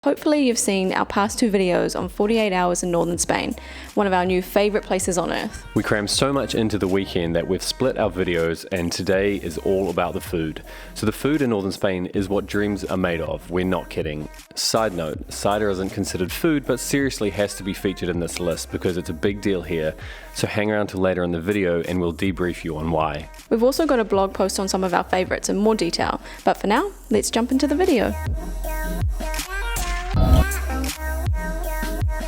Hopefully you've seen our past 2 videos on 48 hours in northern Spain, one of our new favourite places on earth. We crammed so much into the weekend that we've split our videos, and today is all about the food. So the food in northern Spain is what dreams are made of, we're not kidding. Side note, cider isn't considered food but seriously has to be featured in this list because it's a big deal here, so hang around till later in the video and we'll debrief you on why. We've also got a blog post on some of our favourites in more detail, but for now, let's jump into the video.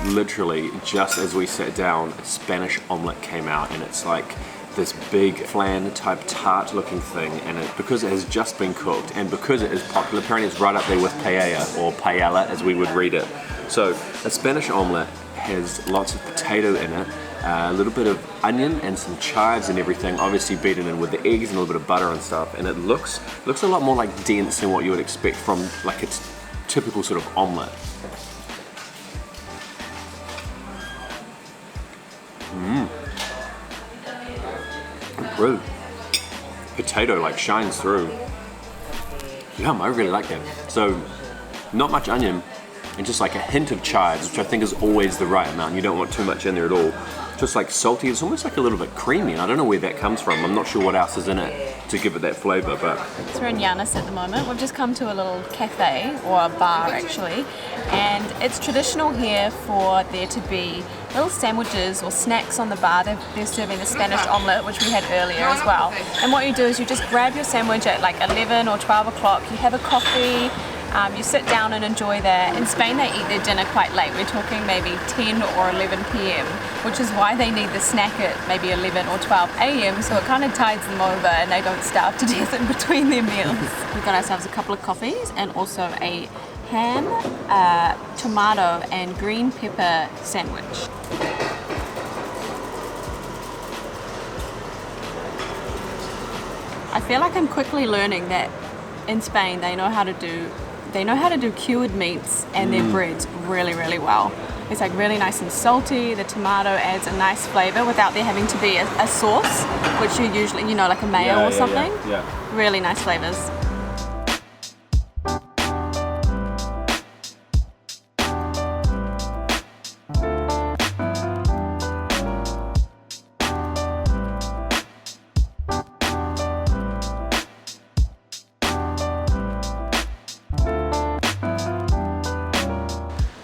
Literally, just as we sat down, a Spanish omelette came out, and it's like this big flan type tart looking thing, and because it has just been cooked and because it is popular, apparently it's right up there with paella or paella as we would read it. So a Spanish omelette has lots of potato in it, a little bit of onion and some chives and everything, obviously beaten in with the eggs and a little bit of butter and stuff, and it looks a lot more like dense than what you would expect from like its typical sort of omelette. Really, potato like shines through. Yum, I really like that. So, not much onion, and just like a hint of chives, which I think is always the right amount. You don't want too much in there at all. Just like salty, it's almost like a little bit creamy. I don't know where that comes from. I'm not sure what else is in it to give it that flavour, but... So we're in Llanes at the moment. We've just come to a little cafe, or a bar actually, and it's traditional here for there to be little sandwiches or snacks on the bar. They're serving the Spanish omelette, which we had earlier as well. And what you do is you just grab your sandwich at like 11 or 12 o'clock, you have a coffee, you sit down and enjoy that. In Spain they eat their dinner quite late. We're talking maybe 10 or 11 p.m, which is why they need the snack at maybe 11 or 12 a.m, so it kind of tides them over and they don't starve to death in between their meals. We've got ourselves a couple of coffees and also a ham, tomato and green pepper sandwich. I feel like I'm quickly learning that in Spain they know how to do cured meats and their breads really, really well. It's like really nice and salty. The tomato adds a nice flavour without there having to be a sauce, which you usually, you know, like a mayo or something. Yeah. Really nice flavours.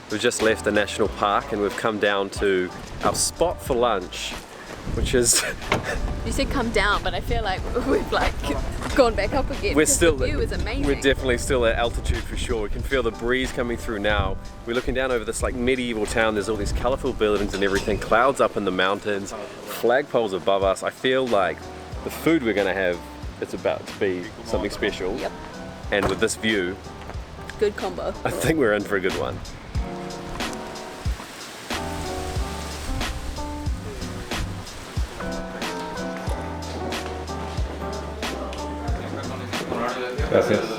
We've just left the national park and we've come down to our spot for lunch, which is... You said come down, but I feel like we've like gone back up again. The view is amazing. We're definitely still at altitude for sure. We can feel the breeze coming through now. We're looking down over this like medieval town. There's all these colourful buildings and everything, clouds up in the mountains, flagpoles above us. I feel like the food we're going to have, it's about to be something special. Yep. And with this view, Good combo. I think we're in for a good one. Gracias.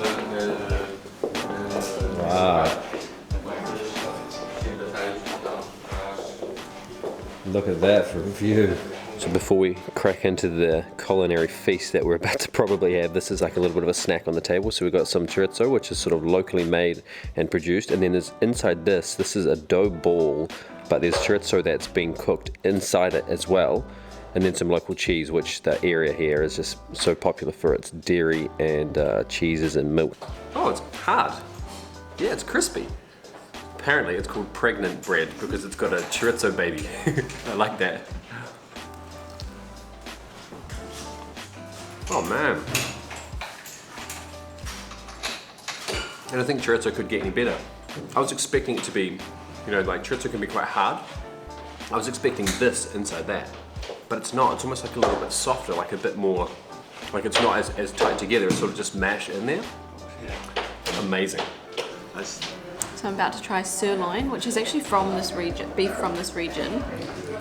Wow. Look at that for a view. So before we crack into the culinary feast that we're about to probably have, this is like a little bit of a snack on the table. So we've got some chorizo, which is sort of locally made and produced, and then there's inside this is a dough ball, but there's chorizo that's been cooked inside it as well. And then some local cheese, which the area here is just so popular for its dairy and cheeses and milk. Oh, it's hard. Yeah, it's crispy. Apparently it's called pregnant bread because it's got a chorizo baby. I like that. Oh man. And I think chorizo could get any better. I was expecting it to be, you know, like chorizo can be quite hard. I was expecting this inside that. But it's not, it's almost like a little bit softer, like a bit more, like it's not as tight together, it's sort of just mashed in there. Amazing. Nice. So I'm about to try sirloin, which is actually from this region, beef from this region.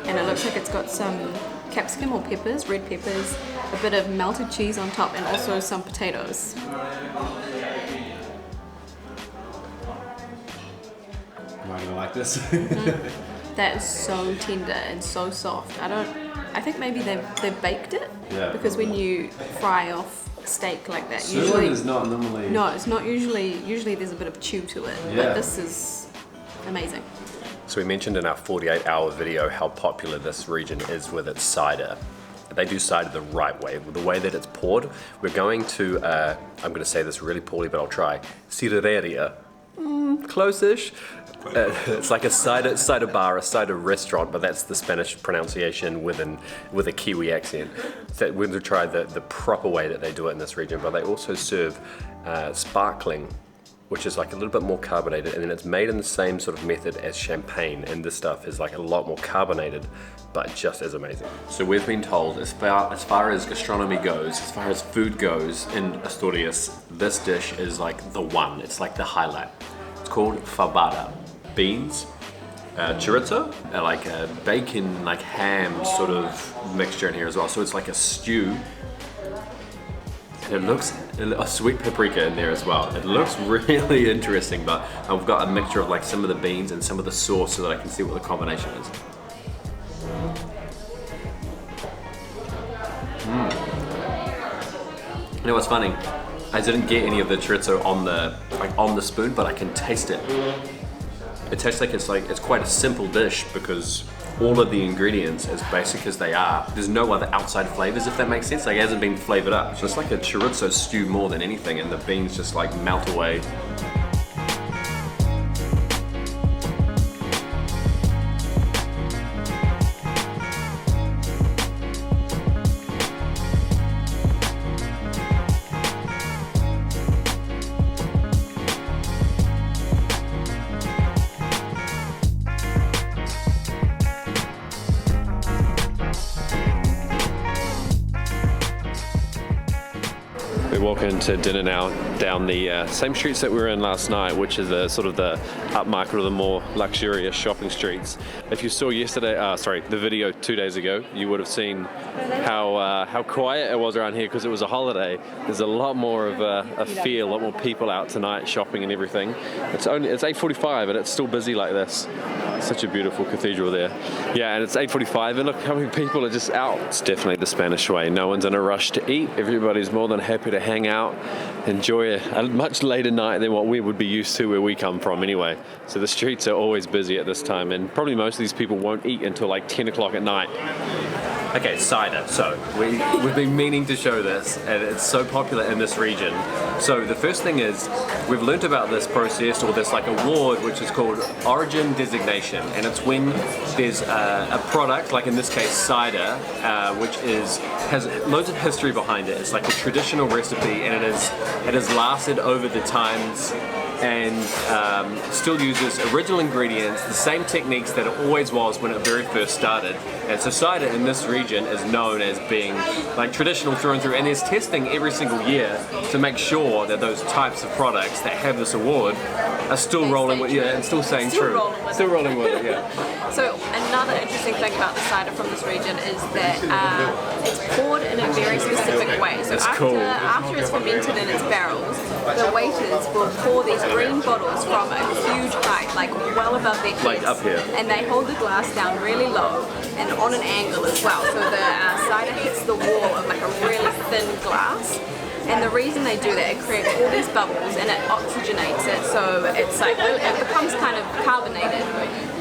And it looks like it's got some capsicum or peppers, red peppers, a bit of melted cheese on top, and also some potatoes. Am I gonna like this? That is so tender and so soft. I think maybe they've baked it, because when you fry off steak like that. Sirloin is not normally... No, it's not usually. Usually there's a bit of chew to it, Yeah. but this is amazing. So we mentioned in our 48-hour video how popular this region is with its cider. They do cider the right way, the way that it's poured. We're going to, I'm going to say this really poorly, but I'll try, cidereria. Close-ish. It's like a cider bar, a cider restaurant, but that's the Spanish pronunciation with a Kiwi accent. So we're going to try the proper way that they do it in this region, but they also serve sparkling, which is like a little bit more carbonated, and then it's made in the same sort of method as champagne, and this stuff is like a lot more carbonated, but just as amazing. So we've been told, as far as gastronomy goes, as far as food goes in Asturias, this dish is like the one, it's like the highlight. It's called Fabada. Beans, chorizo, like a bacon, like ham sort of mixture in here as well. So it's like a stew. And it looks, a sweet paprika in there as well. It looks really interesting, but I've got a mixture of like some of the beans and some of the sauce so that I can see what the combination is. You know what's funny? I didn't get any of the chorizo on the spoon, but I can taste it. It tastes like it's quite a simple dish because all of the ingredients, as basic as they are, there's no other outside flavors, if that makes sense. Like it hasn't been flavored up. So it's like a chorizo stew more than anything, and the beans just like melt away. We walk into dinner now down the same streets that we were in last night, which is the sort of the upmarket or the more luxurious shopping streets. If you saw the video 2 days ago, you would have seen how quiet it was around here because it was a holiday. There's a lot more of a feel, a lot more people out tonight shopping and everything. It's 8:45 and it's still busy like this. Such a beautiful cathedral there. Yeah, and it's 8:45 and look how many people are just out. It's definitely the Spanish way. No one's in a rush to eat. Everybody's more than happy to hang out, enjoy a much later night than what we would be used to where we come from anyway. So the streets are always busy at this time, and probably most of these people won't eat until like 10 o'clock at night. Okay, cider. So we've been meaning to show this, and it's so popular in this region. So the first thing is we've learnt about this process or this like award, which is called origin designation, and it's when there's a product, like in this case cider, which has loads of history behind it. It's like a traditional recipe, and it has lasted over the times and still uses original ingredients, the same techniques that it always was when it very first started. And so cider in this region is known as being like traditional through and through, and there's testing every single year to make sure that those types of products that have this award are still rolling with, and still staying true. Still rolling with it, yeah. So another interesting thing about the cider from this region is that it's poured in a very specific way. So after it's fermented in its barrels, the waiters will pour these green bottles from a huge height, like well above their heads. Like up here. And they hold the glass down really low and on an angle as well. So the cider hits the wall of like a really thin glass. And the reason they do that, it creates all these bubbles and it oxygenates it, so it's like it becomes kind of carbonated.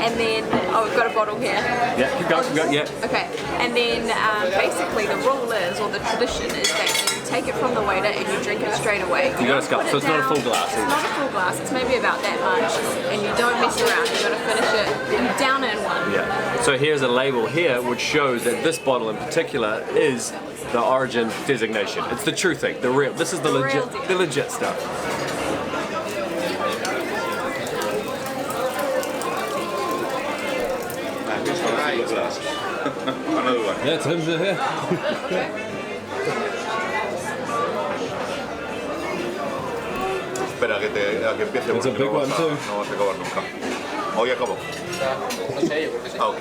And then, we've got a bottle here. Yeah, keep going, yeah. Okay, and then basically the rule is, or the tradition is that you take it from the waiter and you drink it straight away. You gotta scuff, so it's not a full glass. It's not a full glass, it's maybe about that much, and you don't mess around, you gotta finish it and down it in one. Yeah, so here's a label here which shows that this bottle in particular is the origin designation. It's the true thing, this is the legit stuff. Another one. Yeah, Tim's here. Espera a que empiece. It's a big one too. No vas a acabar nunca. Hoy acabó. Ah, ok.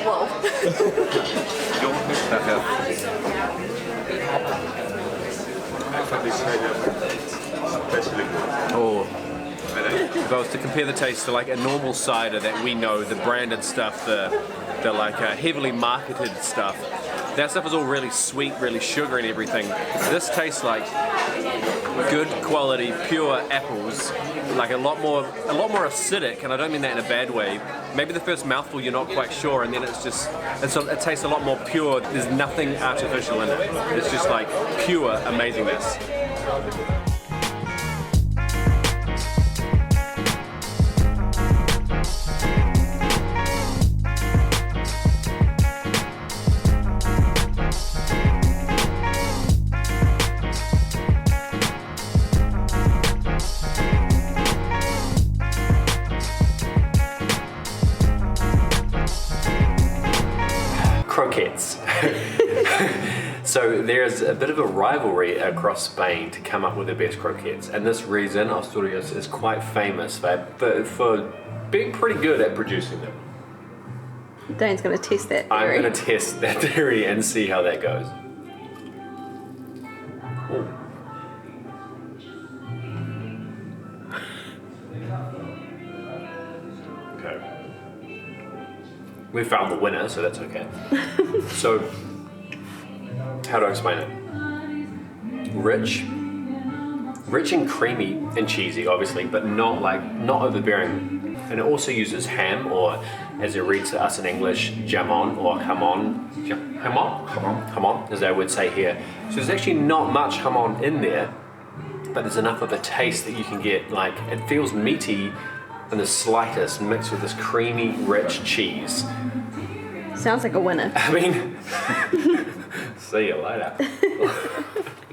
Whoa. Oh. If I was to compare the taste to like a normal cider that we know, the branded stuff, the like heavily marketed stuff, That stuff is all really sweet, really sugary and everything. This tastes like good quality, pure apples, like a lot more acidic, and I don't mean that in a bad way. Maybe the first mouthful you're not quite sure, and then it tastes a lot more pure. There's nothing artificial in it. It's just like pure amazingness. Croquettes. So there's a bit of a rivalry across Spain to come up with the best croquettes, and this region, Asturias, is quite famous for being pretty good at producing them. Dane's going to test that theory. I'm going to test that theory and see how that goes. Ooh. Okay. We found the winner, so that's okay. So, how do I explain it? Rich and creamy and cheesy, obviously, but not overbearing. And it also uses ham, or as it reads to us in English, jamon or hamon, as they would say here. So there's actually not much hamon in there, but there's enough of a taste that you can get. Like, it feels meaty in the slightest, mixed with this creamy, rich cheese. Sounds like a winner. I mean, see you later.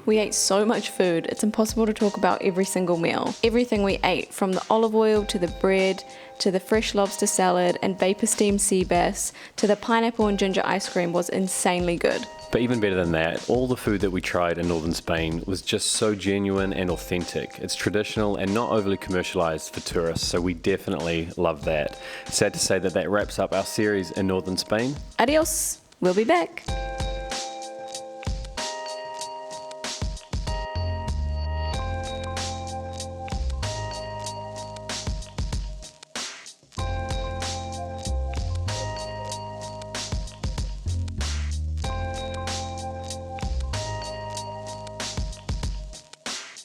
We ate so much food, it's impossible to talk about every single meal. Everything we ate, from the olive oil to the bread, to the fresh lobster salad and vapor steamed sea bass, to the pineapple and ginger ice cream, was insanely good. But even better than that, all the food that we tried in northern Spain was just so genuine and authentic. It's traditional and not overly commercialized for tourists, so we definitely love that. Sad to say that wraps up our series in northern Spain. Adios, we'll be back.